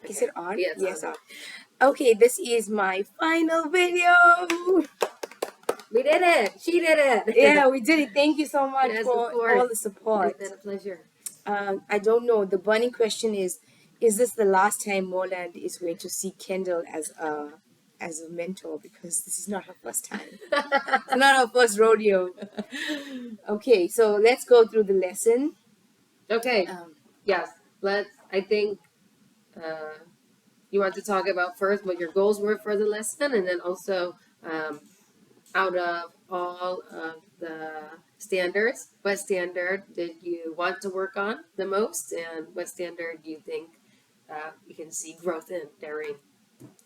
Is it on? Yeah, it's Yes, on. on. Okay, this is my final video. We did it. She did it. Yeah, we did it. Thank you so much Yes, of for course. all the support. It's been a pleasure. I don't know. The burning question is this the last time Moland is going to see Kendall as a mentor? Because this is not her first time. It's not her first rodeo. Okay, so let's go through the lesson. Okay. Yes. Let's. I think you want to talk about first what your goals were for the lesson, and then also out of all of the standards, what standard did you want to work on the most, and what standard do you think you can see growth in during?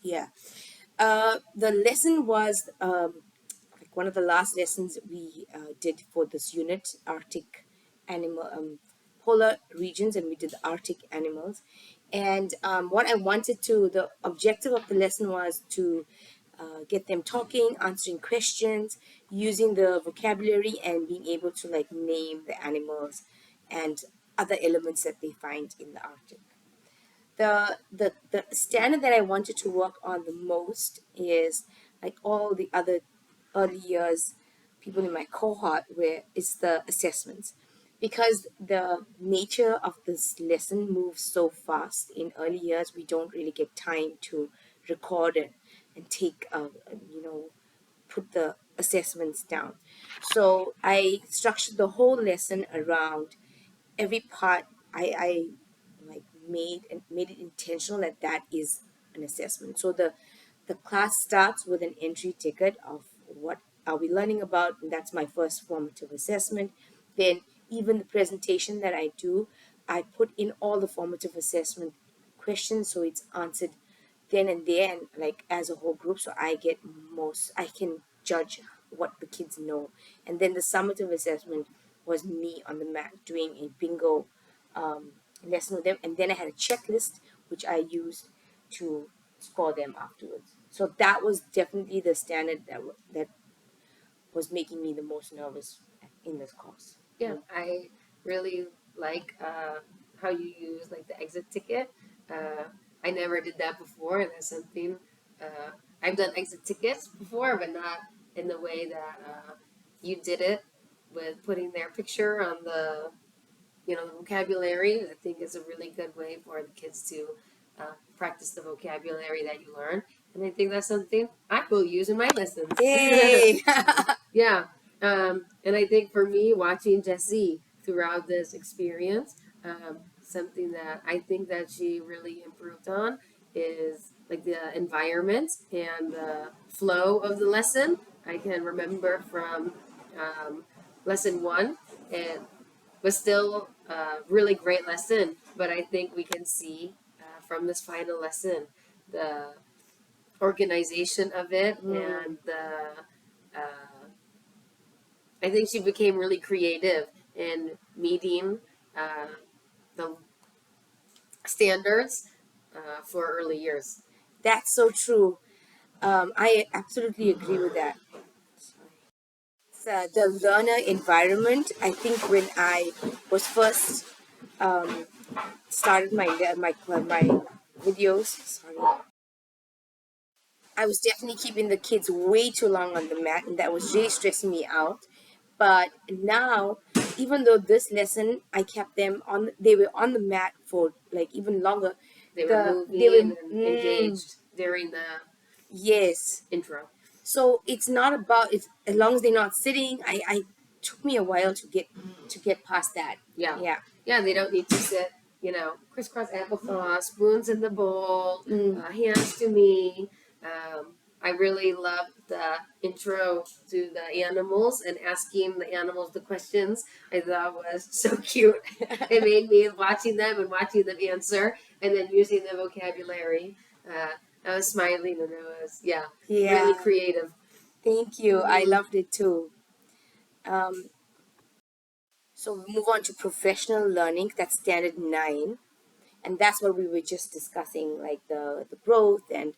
Yeah. The lesson was like one of the last lessons we did for this unit, Arctic animal, polar regions, and we did the Arctic animals. And what I wanted to, the objective of the lesson was to get them talking, answering questions, using the vocabulary, and being able to like name the animals and other elements that they find in the Arctic. The standard that I wanted to work on the most is like all the other early years people in my cohort, where it's the assessments, because the nature of this lesson moves so fast in early years. We don't really get time to record it and take put the assessments down. So I structured the whole lesson around every part. I like made it intentional that that is an assessment. So the class starts with an entry ticket of what are we learning about, and that's my first formative assessment. Then even the presentation that I do, I put in all the formative assessment questions, so it's answered then and there, and like as a whole group, so I can judge what the kids know. And then the summative assessment was me on the mat doing a bingo lesson with them, and then I had a checklist which I used to score them afterwards. So that was definitely the standard that was making me the most nervous in this course. Yeah, I really like how you use like the exit ticket. Uh, I never did that before, and that's something I've done exit tickets before, but not in the way that you did it with putting their picture on the the vocabulary. I think is a really good way for the kids to practice the vocabulary that you learn, and I think that's something I will use in my lessons. Yay! Yeah. And I think for me, watching Jessie throughout this experience, something that I think that she really improved on is like the environment and the flow of the lesson. I can remember from lesson one, it was still a really great lesson, but I think we can see from this final lesson the organization of it and the I think she became really creative in meeting uh, the standards for early years. That's so true. I absolutely agree with that. So the learner environment, I think when I was first um, started my videos, sorry, I was definitely keeping the kids way too long on the mat, and that was really stressing me out. But now, even though this lesson I kept them on, they were on the mat for like even longer. They were They were moving and engaged during the yes. intro. So it's not about it's as long as they're not sitting. I took me a while to get past that. Yeah. Yeah. Yeah, they don't need to sit, crisscross applesauce, spoons in the bowl, hands to me. I really loved the intro to the animals and asking the animals the questions. I thought was so cute. It made me watching them and watching them answer and then using the vocabulary. I was smiling and it was, really creative. Thank you. I loved it too. Um, so we move on to professional learning. That's standard 9, and that's what we were just discussing, like the growth. And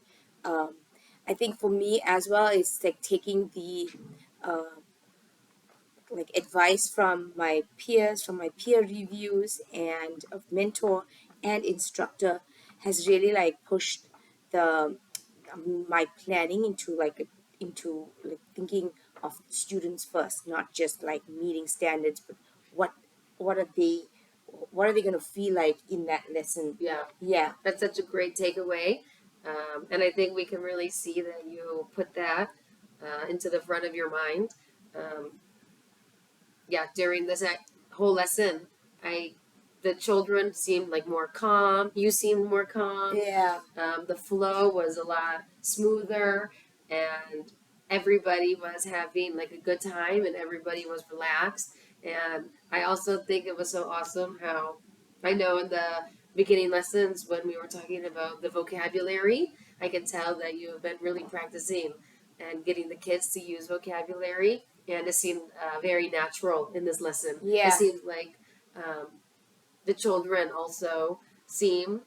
I think for me as well, it's like taking the like advice from my peers, from my peer reviews and of mentor and instructor, has really like pushed the my planning into like thinking of students first, not just like meeting standards, but what what are they what are they going to feel like in that lesson. Yeah, Yeah. that's such a great takeaway. And I think we can really see that you put that into the front of your mind. Um, yeah, during this whole lesson, I the children seemed like more calm. You seemed more calm. Yeah. The flow was a lot smoother, and everybody was having like a good time, and everybody was relaxed. And I also think it was so awesome how I know in the beginning lessons when we were talking about the vocabulary, I can tell that you have been really practicing and getting the kids to use vocabulary, and it seemed very natural in this lesson. It Yeah. seemed like um, the children also seem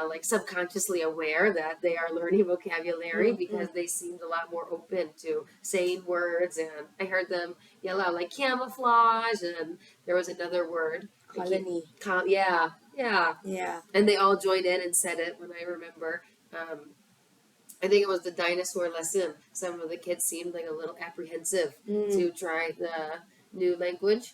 like subconsciously aware that they are learning vocabulary Mm-hmm. because they seemed a lot more open to saying words. And I heard them yell out like camouflage, and there was another word. Colony. Yeah, yeah. Yeah. And they all joined in and said it when I remember. I think it was the dinosaur lesson. Some of the kids seemed like a little apprehensive Mm. to try the new language.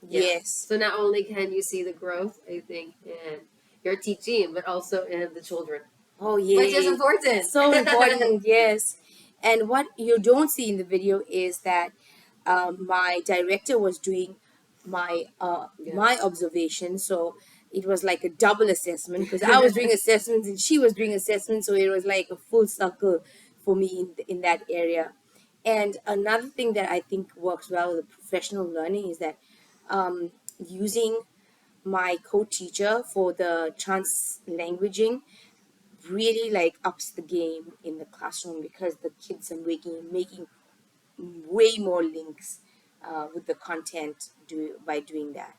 Yeah. Yes. So not only can you see the growth, I think, in your teaching, but also in the children, Oh, which is yeah. important. So important, yes. And what you don't see in the video is that my director was doing Yeah. my observation. So it was like a double assessment because I was doing assessments and she was doing assessments. So it was like a full circle for me in that area. And another thing that I think works well with professional learning is that using my co-teacher for the trans languaging really like ups the game in the classroom because the kids are making way more links with the content by doing that.